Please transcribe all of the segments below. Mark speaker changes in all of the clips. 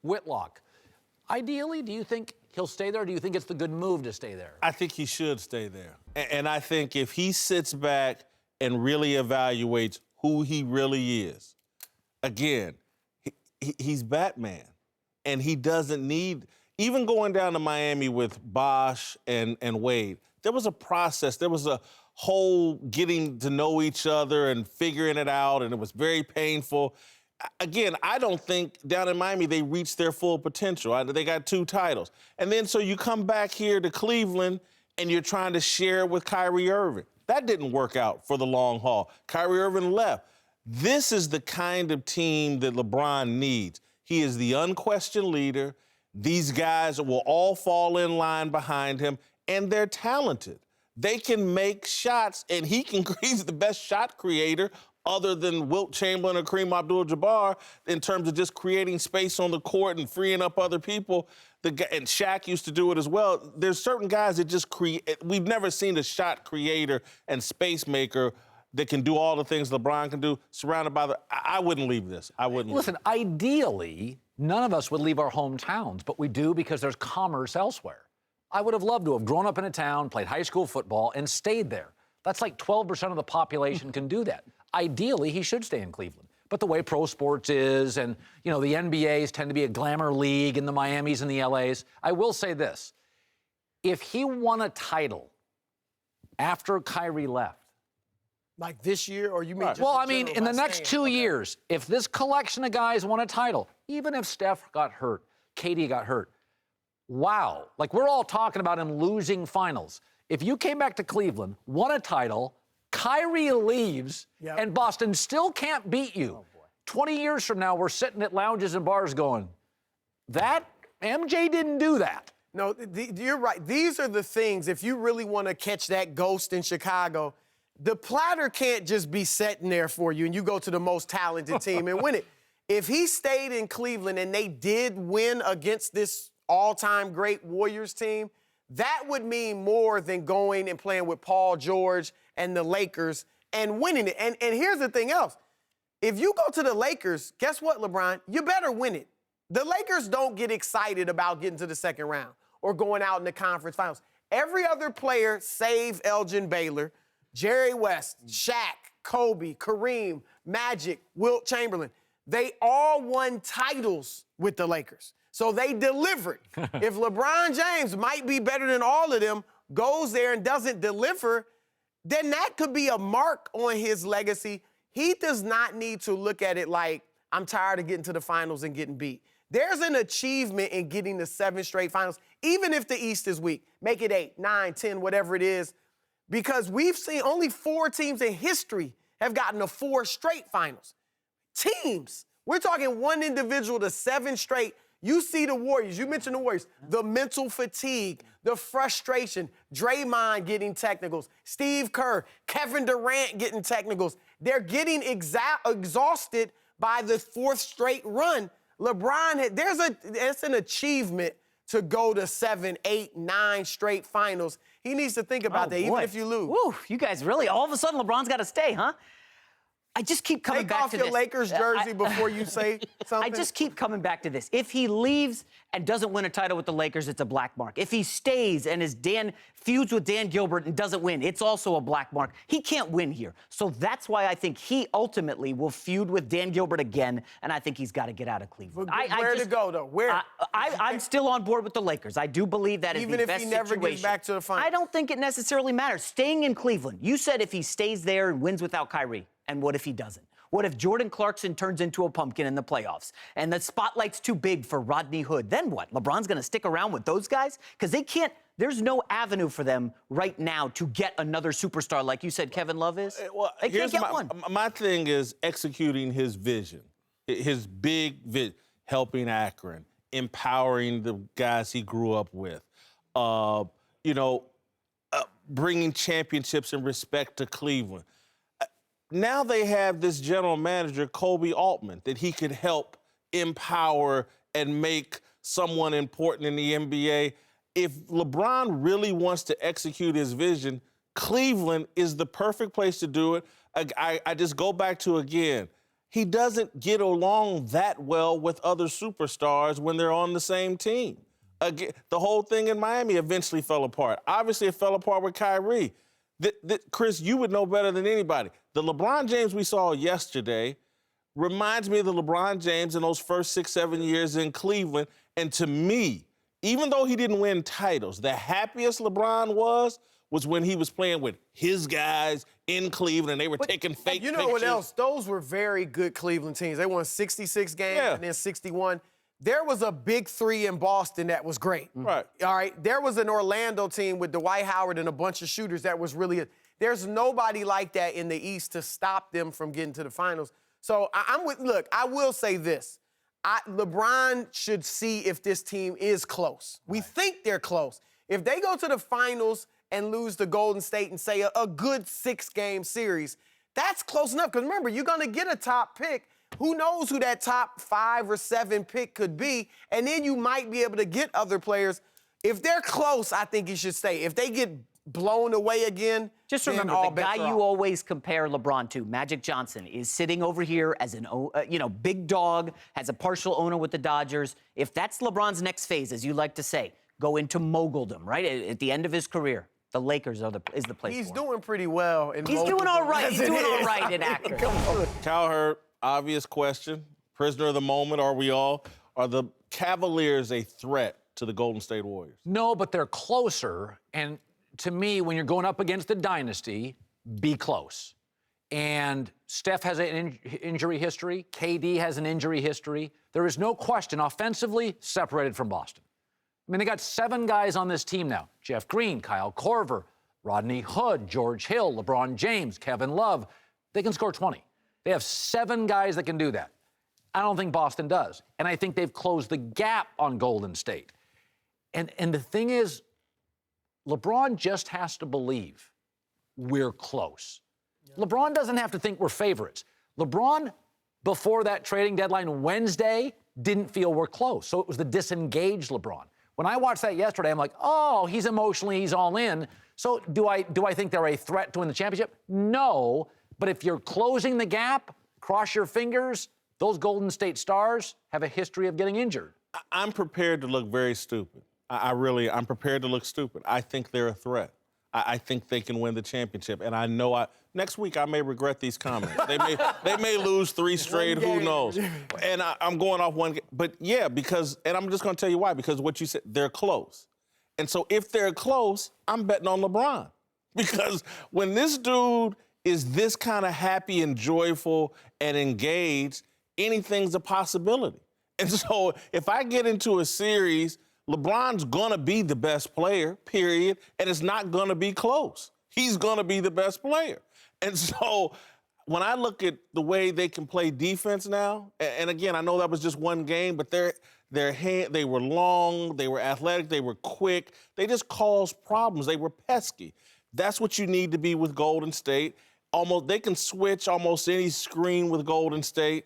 Speaker 1: Whitlock. Ideally, do you think he'll stay there, or do you think it's the good move to stay there?
Speaker 2: I think he should stay there. And I think if he sits back and really evaluates who he really is, again, he's Batman. And he doesn't need, even going down to Miami with Bosh and Wade, there was a process. There was a whole getting to know each other and figuring it out, and it was very painful. Again, I don't think down in Miami they reached their full potential. They got 2 titles. And then so you come back here to Cleveland and you're trying to share with Kyrie Irving. That didn't work out for the long haul. Kyrie Irving left. This is the kind of team that LeBron needs. He is the unquestioned leader. These guys will all fall in line behind him, and they're talented. They can make shots, and he's the best shot creator other than Wilt Chamberlain or Kareem Abdul-Jabbar in terms of just creating space on the court and freeing up other people. And Shaq used to do it as well. There's certain guys that just create. We've never seen a shot creator and space maker that can do all the things LeBron can do, surrounded by I wouldn't leave this. I wouldn't.
Speaker 1: Listen, ideally, none of us would leave our hometowns, but we do because there's commerce elsewhere. I would have loved to have grown up in a town, played high school football, and stayed there. That's like 12% of the population can do that. Ideally, he should stay in Cleveland. But the way pro sports is, and, the NBAs tend to be a glamour league, and the Miamis and the LAs, I will say this. If he won a title after Kyrie left,
Speaker 3: like this year, or you mean just
Speaker 1: well, I mean, in the next 2 years, if this collection of guys won a title, even if Steph got hurt, KD got hurt, wow. Like, we're all talking about him losing finals. If you came back to Cleveland, won a title, Kyrie leaves, and Boston still can't beat you. Oh, boy. 20 years from now, we're sitting at lounges and bars going, that MJ didn't do that.
Speaker 3: No, you're right. These are the things, if you really want to catch that ghost in Chicago, the platter can't just be sitting there for you and you go to the most talented team and win it. If he stayed in Cleveland and they did win against this all-time great Warriors team, that would mean more than going and playing with Paul George and the Lakers and winning it. And here's the thing else. If you go to the Lakers, guess what, LeBron? You better win it. The Lakers don't get excited about getting to the second round or going out in the conference finals. Every other player, save Elgin Baylor, Jerry West, Shaq, Kobe, Kareem, Magic, Wilt Chamberlain, they all won titles with the Lakers. So they delivered. If LeBron James might be better than all of them, goes there and doesn't deliver, then that could be a mark on his legacy. He does not need to look at it like, I'm tired of getting to the finals and getting beat. There's an achievement in getting to 7 straight finals, even if the East is weak. Make it 8, 9, 10, whatever it is. Because we've seen only 4 teams in history have gotten to 4 straight finals. Teams. We're talking one individual to 7 straight. You see the Warriors. You mentioned the Warriors. The mental fatigue, the frustration, Draymond getting technicals, Steve Kerr, Kevin Durant getting technicals. They're getting exhausted by the 4th straight run. LeBron, it's an achievement to go to 7, 8, 9 straight finals. He needs to think about that, even if you lose.
Speaker 4: Woo, you guys really, all of a sudden, LeBron's got to stay, huh? I just keep coming back to this.
Speaker 3: Take off your Lakers jersey before you say something.
Speaker 4: I just keep coming back to this. If he leaves and doesn't win a title with the Lakers, it's a black mark. If he stays and feuds with Dan Gilbert and doesn't win, it's also a black mark. He can't win here. So that's why I think he ultimately will feud with Dan Gilbert again, and I think he's got to get out of Cleveland.
Speaker 3: Where to go, though? Where?
Speaker 4: I'm still on board with the Lakers. I do believe that is the best situation.
Speaker 3: Even if he never gets back to the finals?
Speaker 4: I don't think it necessarily matters. Staying in Cleveland, you said if he stays there and wins without Kyrie. And what if he doesn't? What if Jordan Clarkson turns into a pumpkin in the playoffs and the spotlight's too big for Rodney Hood? Then what? LeBron's going to stick around with those guys? Because they can't, there's no avenue for them right now to get another superstar like you said Kevin Love is.
Speaker 2: Well,
Speaker 4: they can't get one.
Speaker 2: My thing is executing his vision, his big vision, helping Akron, empowering the guys he grew up with, bringing championships and respect to Cleveland. Now they have this general manager, Kobe Altman, that he could help empower and make someone important in the NBA. If LeBron really wants to execute his vision, Cleveland is the perfect place to do it. I just go back to, again, he doesn't get along that well with other superstars when they're on the same team. Again, the whole thing in Miami eventually fell apart. Obviously, it fell apart with Kyrie. Chris, you would know better than anybody. The LeBron James we saw yesterday reminds me of the LeBron James in those first 6, 7 years in Cleveland. And to me, even though he didn't win titles, the happiest LeBron was when he was playing with his guys in Cleveland and they were taking fake
Speaker 3: You know
Speaker 2: pictures.
Speaker 3: what else? Those were very good Cleveland teams. They won 66 games and then 61. There was a big three in Boston that was great.
Speaker 2: Right.
Speaker 3: All right. There was an Orlando team with Dwight Howard and a bunch of shooters that was really. There's nobody like that in the East to stop them from getting to the finals. So I'm with. Look, I will say this. LeBron should see if this team is close. Right. We think they're close. If they go to the finals and lose to Golden State and say a good 6-game series, that's close enough. Because remember, you're going to get a top pick. Who knows who that top 5 or 7 pick could be? And then you might be able to get other players. If they're close, I think you should stay. If they get blown away again,
Speaker 4: just remember the guy you always compare LeBron to, Magic Johnson, is sitting over here as an big dog, has a partial owner with the Dodgers. If that's LeBron's next phase, as you like to say, go into moguldom, right? At the end of his career, the Lakers is the place.
Speaker 3: He's doing pretty well.
Speaker 4: He's doing all right. He's doing all right in Akron.
Speaker 2: Cowherd, obvious question. Prisoner of the moment, are we all? Are the Cavaliers a threat to the Golden State Warriors?
Speaker 1: No, but they're closer. And to me, when you're going up against the dynasty, be close. And Steph has an injury history. KD has an injury history. There is no question, offensively, separated from Boston. I mean, they got 7 guys on this team now. Jeff Green, Kyle Korver, Rodney Hood, George Hill, LeBron James, Kevin Love. They can score 20. They have 7 guys that can do that. I don't think Boston does. And I think they've closed the gap on Golden State. And the thing is, LeBron just has to believe we're close. Yeah. LeBron doesn't have to think we're favorites. LeBron, before that trading deadline Wednesday, didn't feel we're close. So it was the disengaged LeBron. When I watched that yesterday, I'm like, oh, he's all in. So do I think they're a threat to win the championship? No. But if you're closing the gap, cross your fingers, those Golden State Stars have a history of getting injured.
Speaker 2: I'm prepared to look very stupid. I'm prepared to look stupid. I think they're a threat. I think they can win the championship. And I know next week I may regret these comments. They may lose 3 straight, who knows? And I'm going off one game. But yeah, and I'm just going to tell you why, because what you said, they're close. And so if they're close, I'm betting on LeBron. Because when this dude is this kind of happy and joyful and engaged, anything's a possibility. And so if I get into a series, LeBron's gonna be the best player, period, and it's not gonna be close. He's gonna be the best player. And so when I look at the way they can play defense now, and again, I know that was just one game, but they were long, they were athletic, they were quick. They just caused problems. They were pesky. That's what you need to be with Golden State. They can switch almost any screen with Golden State.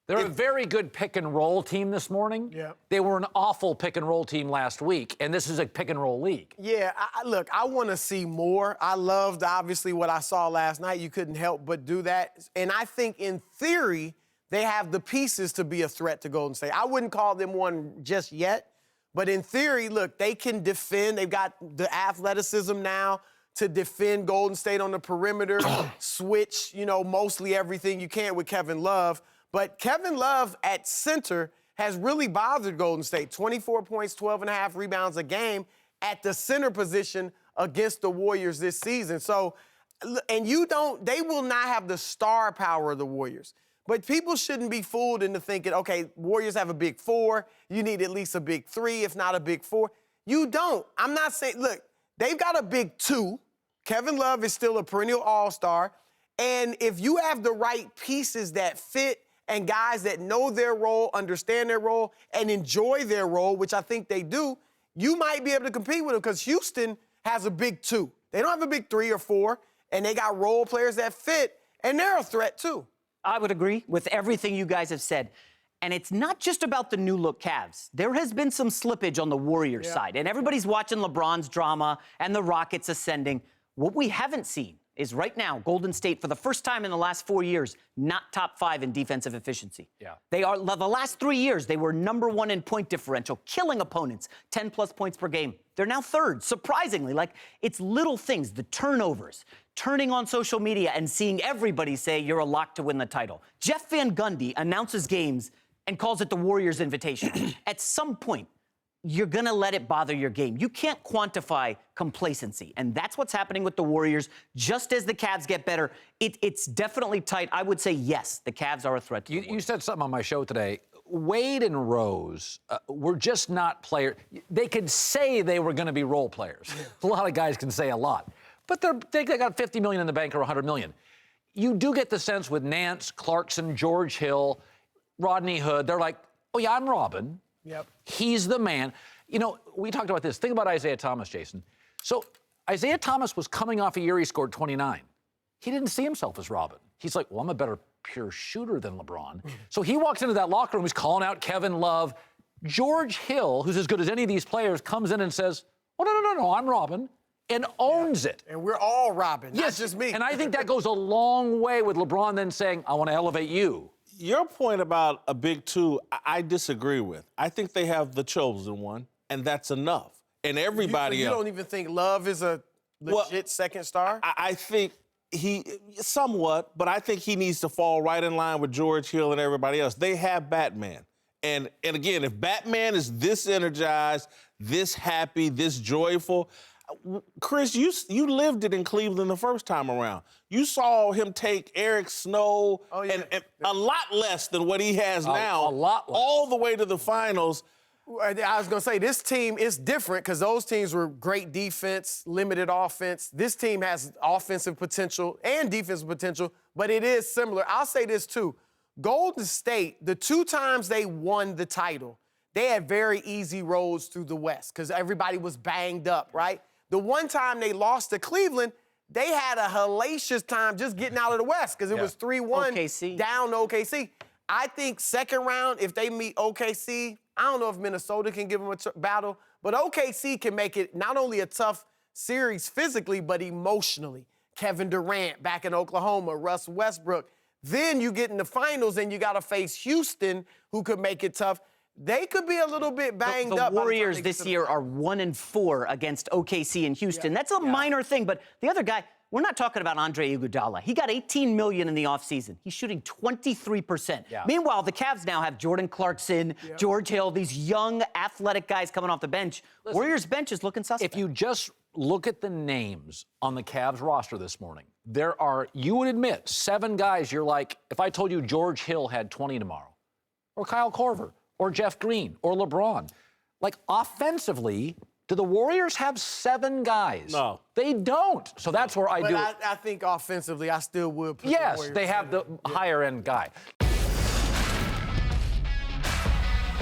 Speaker 1: They're a very good pick-and-roll team this morning.
Speaker 3: Yeah.
Speaker 1: They were an awful pick-and-roll team last week, and this is a pick-and-roll league.
Speaker 3: Yeah, look, I want to see more. I loved, obviously, what I saw last night. You couldn't help but do that. And I think, in theory, they have the pieces to be a threat to Golden State. I wouldn't call them one just yet, but in theory, look, they can defend. They've got the athleticism now to defend Golden State on the perimeter, switch, mostly everything you can with Kevin Love. But Kevin Love at center has really bothered Golden State. 24 points, 12.5 rebounds a game at the center position against the Warriors this season. So, and they will not have the star power of the Warriors. But people shouldn't be fooled into thinking, okay, Warriors have a big 4. You need at least a big 3, if not a big 4. You don't. I'm not saying, look, they've got a big 2. Kevin Love is still a perennial all-star. And if you have the right pieces that fit, and guys that know their role, understand their role, and enjoy their role, which I think they do, you might be able to compete with them because Houston has a big 2. They don't have a big 3 or 4, and they got role players that fit, and they're a threat too.
Speaker 4: I would agree with everything you guys have said. And it's not just about the new-look Cavs. There has been some slippage on the Warriors side, and everybody's watching LeBron's drama and the Rockets ascending. What we haven't seen is right now, Golden State, for the first time in the last 4 years, not top 5 in defensive efficiency.
Speaker 1: Yeah.
Speaker 4: They are, the last 3 years, they were number 1 in point differential, killing opponents, 10-plus points per game. They're now third, surprisingly. Like, it's little things, the turnovers, turning on social media and seeing everybody say you're a lock to win the title. Jeff Van Gundy announces games and calls it the Warriors' invitation. At some point, you're going to let it bother your game. You can't quantify complacency, and that's what's happening with the Warriors. Just as the Cavs get better, it's definitely tight. I would say, yes, the Cavs are a threat to the Warriors.
Speaker 1: You said something on my show today. Wade and Rose were just not players. They could say they were going to be role players. A lot of guys can say a lot. But they got $50 million in the bank or $100 million. You do get the sense with Nance, Clarkson, George Hill, Rodney Hood, they're like, oh, yeah, I'm Robin.
Speaker 3: Yep.
Speaker 1: He's the man. You know, we talked about this. Think about Isaiah Thomas, Jason. So Isaiah Thomas was coming off a year he scored 29. He didn't see himself as Robin. He's like, well, I'm a better pure shooter than LeBron. So he walks into that locker room, he's calling out Kevin Love. George Hill, who's as good as any of these players, comes in and says, oh, no, I'm Robin, and owns it.
Speaker 3: And we're all Robin, not just me.
Speaker 1: And I think that goes a long way with LeBron then saying, I want to elevate you.
Speaker 2: Your point about a big two, I disagree with. I think they have the chosen one, and that's enough. And everybody
Speaker 3: you
Speaker 2: else.
Speaker 3: don't even think Love is a legit second star?
Speaker 2: I think he somewhat, but I think he needs to fall right in line with George Hill and everybody else. They have Batman. And again, if Batman is this energized, this happy, this joyful, Chris, you lived it in Cleveland the first time around. You saw him take Eric Snow and a lot less than what he has now.
Speaker 1: A lot less.
Speaker 2: All the way to the finals.
Speaker 3: I was going to say, this team is different because those teams were great defense, limited offense. This team has offensive potential and defensive potential, but it is similar. I'll say this, too. Golden State, the 2 times they won the title, they had very easy roads through the West because everybody was banged up, right? The one time they lost to Cleveland, they had a hellacious time just getting out of the West because it was 3-1
Speaker 4: OKC.
Speaker 3: down to OKC. I think second round, if they meet OKC, I don't know if Minnesota can give them a battle, but OKC can make it not only a tough series physically, but emotionally. Kevin Durant back in Oklahoma, Russ Westbrook. Then you get in the finals and you got to face Houston, who could make it tough. They could be a little bit banged up.
Speaker 4: The Warriors this year are 1-4 against OKC and Houston. That's a minor thing, but the other guy, we're not talking about Andre Iguodala. He got $18 million in the offseason. He's shooting 23%.
Speaker 1: Yeah.
Speaker 4: Meanwhile, the Cavs now have Jordan Clarkson, George Hill, these young, athletic guys coming off the bench.
Speaker 1: Listen,
Speaker 4: Warriors bench is looking suspect.
Speaker 1: If you just look at the names on the Cavs roster this morning, there are, you would admit, 7 guys you're like, if I told you George Hill had 20 tomorrow, or Kyle Korver, or Jeff Green, or LeBron. Like, offensively, do the Warriors have 7 guys?
Speaker 2: No.
Speaker 1: They don't. So that's where I
Speaker 3: But
Speaker 1: do.
Speaker 3: I think offensively, I still would put the
Speaker 1: Yes,
Speaker 3: Warriors
Speaker 1: they have the
Speaker 3: in.
Speaker 1: higher-end guy.